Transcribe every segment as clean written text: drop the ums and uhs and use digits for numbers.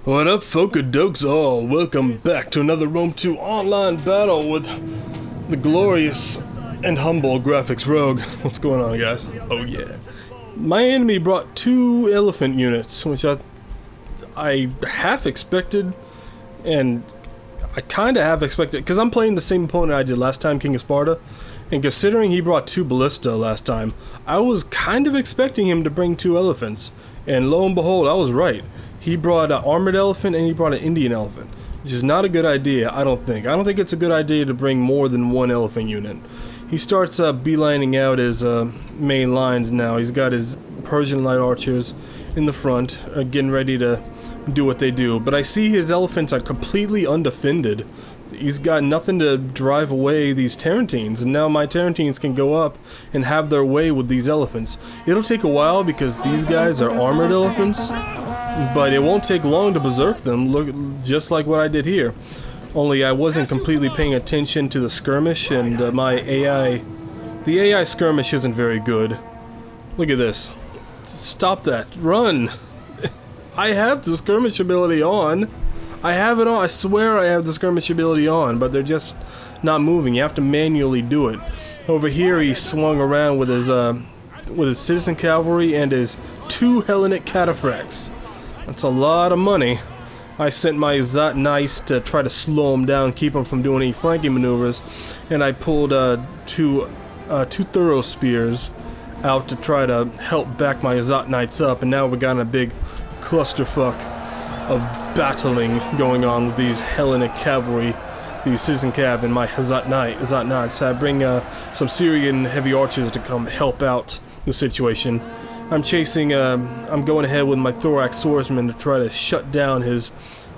What up, Folkadokes all? Welcome back to another Rome 2 online battle with the glorious and humble Graphics Rogue. What's going on, guys? Oh yeah. My enemy brought 2 elephant units, which I half expected, and I kinda half expected, because I'm playing the same opponent I did last time, King of Sparta, and considering he brought 2 ballista last time, I was kind of expecting him to bring 2 elephants, and lo and behold, I was right. He brought an armored elephant and he brought an Indian elephant, which is not a good idea, I don't think. I don't think it's a good idea to bring more than 1 elephant unit. He starts beelining out his main lines now. He's got his Persian light archers in the front, getting ready to do what they do. But I see his elephants are completely undefended. He's got nothing to drive away these Tarentines, and now my Tarentines can go up and have their way with these elephants. It'll take a while because these guys are armored elephants, but it won't take long to berserk them, look, just like what I did here. Only I wasn't completely paying attention to the skirmish, and the AI skirmish isn't very good. Look at this. Stop that. Run! I have the skirmish ability on. I have it on. I swear I have the skirmish ability on, but they're just not moving. You have to manually do it. Over here, he swung around with his citizen cavalry and his 2 Hellenic cataphracts. That's a lot of money. I sent my Zot Knights to try to slow him down, keep him from doing any flanking maneuvers, and I pulled two Thorough Spears out to try to help back my Zot Knights up, and now we got a big clusterfuck of battling going on with these Hellenic cavalry, these citizen cav, and my Zot Knights. I bring some Syrian heavy archers to come help out the situation. I'm going ahead with my Thorax swordsman to try to shut down his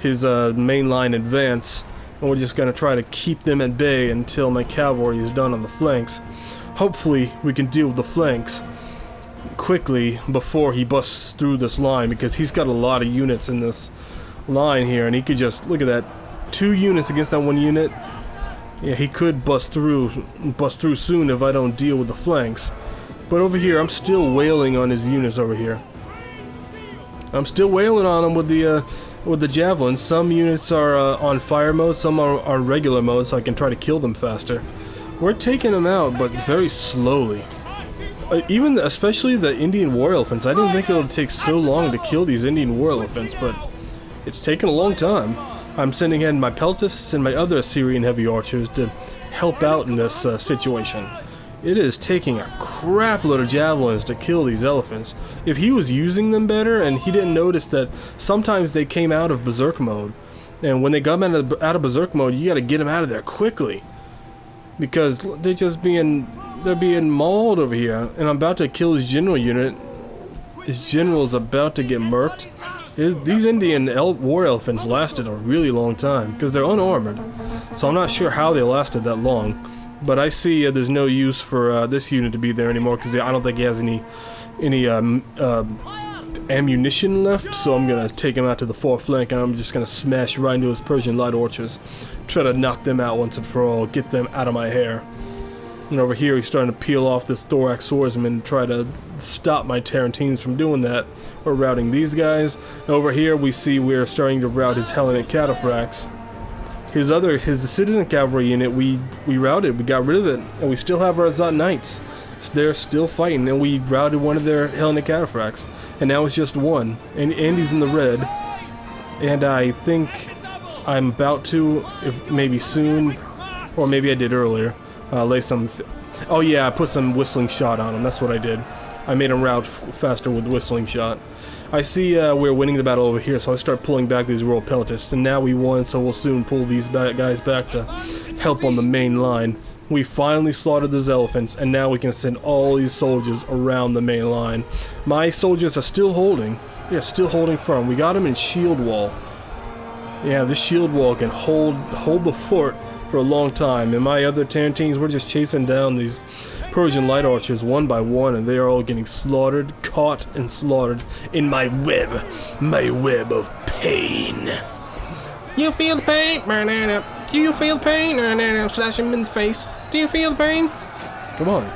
mainline advance, and we're just going to try to keep them at bay until my cavalry is done on the flanks. Hopefully we can deal with the flanks quickly before he busts through this line, because he's got a lot of units in this line here, and he could just, look at that, 2 units against that 1 unit. Yeah, he could bust through soon if I don't deal with the flanks. But over here, I'm still wailing on his units over here. I'm still wailing on them with the javelins. Some units are on fire mode, some are on regular mode, so I can try to kill them faster. We're taking them out, but very slowly. Especially the Indian war elephants. I didn't think it would take so long to kill these Indian war elephants, but it's taken a long time. I'm sending in my peltasts and my other Assyrian heavy archers to help out in this situation. It is taking a crap load of javelins to kill these elephants. If he was using them better, and he didn't notice that sometimes they came out of berserk mode, and when they got out of berserk mode, you gotta get them out of there quickly, because they're being mauled over here. And I'm about to kill his general unit. His general's about to get murked. These Indian war elephants lasted a really long time because they're unarmored, so I'm not sure how they lasted that long. But I see there's no use for this unit to be there anymore, because I don't think he has any ammunition left. So I'm gonna take him out to the far flank, and I'm just gonna smash right into his Persian light archers, try to knock them out once and for all, get them out of my hair. And over here, he's starting to peel off this Thorax swordsman and try to stop my Tarentines from doing that. We're routing these guys. And over here, we see we're starting to rout his Hellenic cataphracts. His citizen cavalry unit, we routed, we got rid of it, and we still have our Zot Knights. They're still fighting, and we routed one of their Hellenic cataphracts, and now it's just 1, and Andy's in the red, and I think I'm about to, if maybe soon, or maybe I did earlier, lay some, oh yeah, I put some whistling shot on him, that's what I did. I made him rout faster with whistling shot. I see we're winning the battle over here, so I start pulling back these royal peltasts, and now we won, so we'll soon pull these guys back to help on the main line. We finally slaughtered those elephants, and now we can send all these soldiers around the main line. My soldiers are still holding. They're still holding firm. We got them in shield wall. Yeah, this shield wall can hold the fort for a long time, and my other Tarentines, we're just chasing down these Persian light archers one by one, and they are all getting slaughtered, caught, and slaughtered in my web of pain. You feel the pain? Do you feel the pain? Slash him in the face. Do you feel the pain? Come on.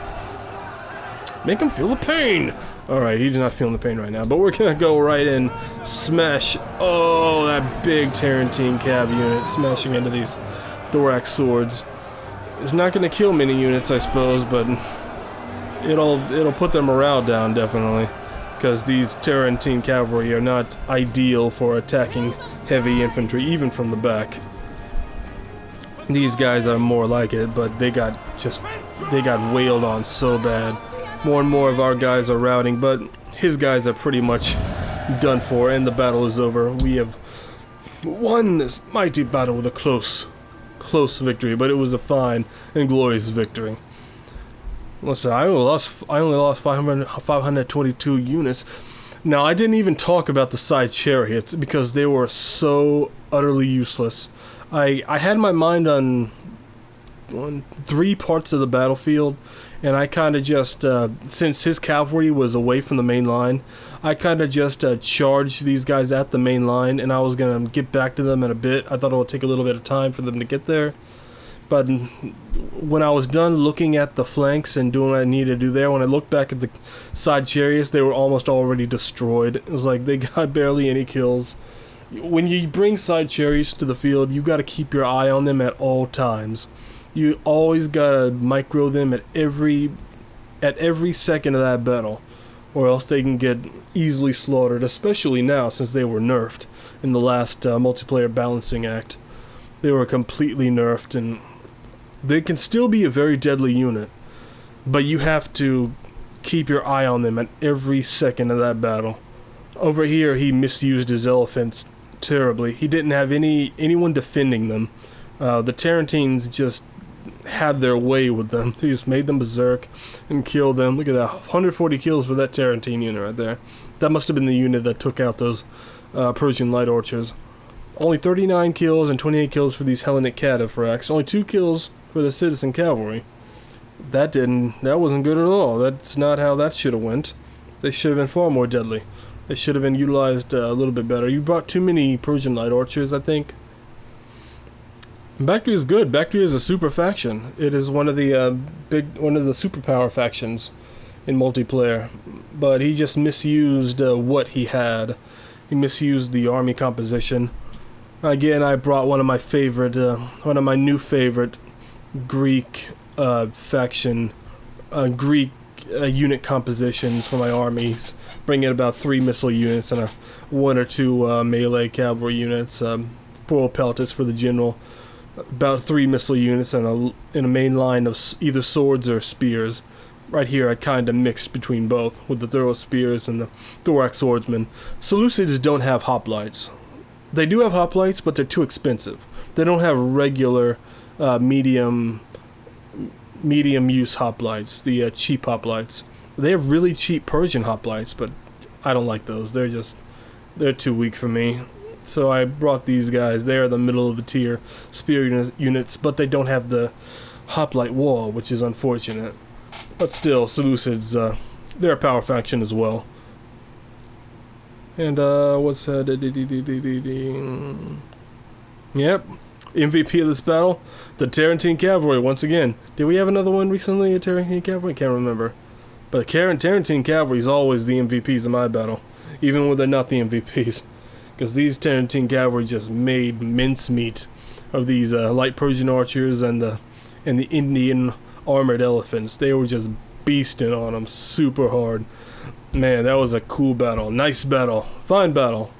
Make him feel the pain. Alright, he's not feeling the pain right now, but we're gonna go right in, smash, oh, that big Tarantine Cav unit, smashing into these thorax swords. It's not gonna kill many units, I suppose, but it'll put their morale down, definitely, because these Tarantine cavalry are not ideal for attacking heavy infantry, even from the back. These guys are more like it, but they got wailed on so bad. More and more of our guys are routing, but his guys are pretty much done for, and the battle is over. We have won this mighty battle with a close victory, but it was a fine and glorious victory. Listen, I only lost 522 units. Now, I didn't even talk about the side chariots because they were so utterly useless. I had my mind on 3 parts of the battlefield, and I kind of just, since his cavalry was away from the main line, I kind of just charged these guys at the main line, and I was going to get back to them in a bit. I thought it would take a little bit of time for them to get there. But when I was done looking at the flanks and doing what I needed to do there, when I looked back at the side chariots, they were almost already destroyed. It was like they got barely any kills. When you bring side chariots to the field, you got to keep your eye on them at all times. You always gotta micro them at every second of that battle, or else they can get easily slaughtered, especially now since they were nerfed in the last multiplayer balancing act. They were completely nerfed, and they can still be a very deadly unit, but you have to keep your eye on them at every second of that battle. Over here, he misused his elephants terribly. He didn't have anyone defending them. The Tarantines just had their way with them. They just made them berserk and killed them. Look at that, 140 kills for that Tarantine unit right there. That must have been the unit that took out those Persian light archers. Only 39 kills and 28 kills for these Hellenic cataphracts. Only 2 kills for the citizen cavalry. That wasn't good at all. That's not how that should have went. They should have been far more deadly. They should have been utilized a little bit better. You brought too many Persian light archers, I think. Baktria is good. Baktria is a super faction. It is one of the superpower factions in multiplayer. But he just misused what he had. He misused the army composition. Again, I brought one of my new favorite Greek faction, Greek unit compositions for my armies. Bring in about 3 missile units and 1 or 2 melee cavalry units. Poor peltis for the general. About 3 missile units and a main line of either swords or spears. Right here I kind of mixed between both with the thorough spears and the thorax swordsmen. Seleucids don't have hoplites. They do have hoplites, but they're too expensive. They don't have regular medium use hoplites, the cheap hoplites. They have really cheap Persian hoplites, but I don't like those. They're too weak for me. So I brought these guys. They're the middle of the tier spear units, but they don't have the hoplite wall, which is unfortunate. But still, Seleucids, they're a power faction as well. And what's that? Yep, MVP of this battle, the Tarantine Cavalry once again. Did we have another one recently, a Tarantine Cavalry? Can't remember. But Tarantine Cavalry is always the MVPs in my battle, even when they're not the MVPs. Because these Tarantine Cavalry just made mincemeat of these light Persian archers and the Indian armored elephants. They were just beasting on them super hard. Man, that was a cool battle. Nice battle. Fine battle.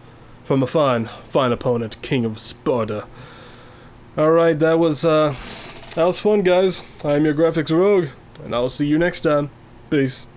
From a fine opponent, King of Sparta. Alright, that was fun, guys. I'm your graphics rogue, and I'll see you next time. Peace.